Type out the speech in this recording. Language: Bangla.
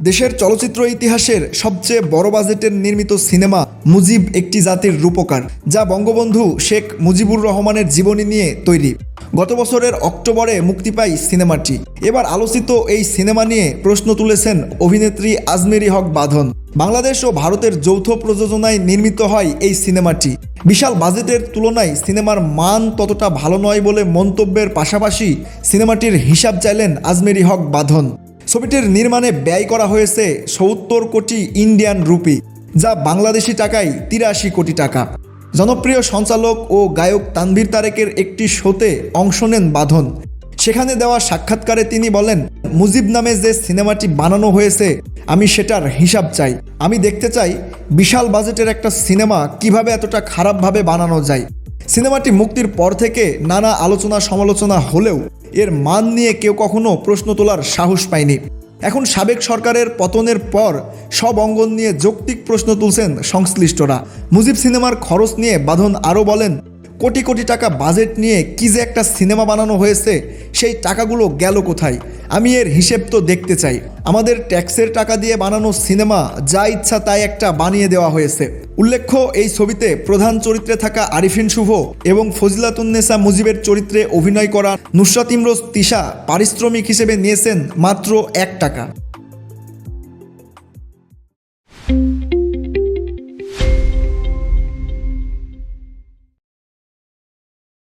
দেশের চলচ্চিত্র ইতিহাসের সবচেয়ে বড় বাজেটের নির্মিত সিনেমা মুজিব একটি জাতির রূপকার, যা বঙ্গবন্ধু শেখ মুজিবুর রহমানের জীবনী নিয়ে তৈরি। গত বছরের অক্টোবরে মুক্তি পায় সিনেমাটি। এবার আলোচিত এই সিনেমা নিয়ে প্রশ্ন তুলেছেন অভিনেত্রী আজমেরী হক বাঁধন। বাংলাদেশ ও ভারতের যৌথ প্রযোজনায় নির্মিত হয় এই সিনেমাটি। বিশাল বাজেটের তুলনায় সিনেমার মান ততটা ভালো নয় বলে মন্তব্যের পাশাপাশি সিনেমাটির হিসাব চাইলেন আজমেরী হক বাঁধন। ছবিটির নির্মাণে ব্যয় করা হয়েছে ৭০ কোটি ইন্ডিয়ান রুপি, যা বাংলাদেশি টাকায় ৮৩ কোটি টাকা। জনপ্রিয় সঞ্চালক ও গায়ক তানভীর তারেকের একটি শোতে অংশ নেন বাঁধন। সেখানে দেওয়া সাক্ষাৎকারে তিনি বলেন, মুজিব নামে যে সিনেমাটি বানানো হয়েছে আমি সেটার হিসাব চাই। আমি দেখতে চাই বিশাল বাজেটের একটা সিনেমা কিভাবে এতটা খারাপভাবে বানানো যায়। সিনেমাটি মুক্তির পর থেকে নানা আলোচনা সমালোচনা হলেও এর মান নিয়ে কেউ কখনো প্রশ্ন তোলার সাহস পায়নি। এখন সাবেক সরকারের পতনের পর সব অঙ্গন নিয়ে যৌক্তিক প্রশ্ন তুলছেন সংশ্লিষ্টরা। মুজিব সিনেমার খরচ নিয়ে বাঁধন আরও বলেন, কোটি কোটি টাকা বাজেট নিয়ে কি যে একটা সিনেমা বানানো হয়েছে, সেই টাকাগুলো গেল কোথায়? আমি এর হিসেব তো দেখতে চাই। আমাদের ট্যাক্সের টাকা দিয়ে বানানো সিনেমা, যা ইচ্ছা তাই একটা বানিয়ে দেওয়া হয়েছে। উল্লেখ্য, এই ছবিতে প্রধান চরিত্রে থাকা আরিফিন শুভ এবং ফজিলাতুন্নেসা মুজিবের চরিত্রে অভিনয় করা নুসরাত ইমরোজ তিশা পারিশ্রমিক হিসেবে নিয়েছেন মাত্র ১ টাকা।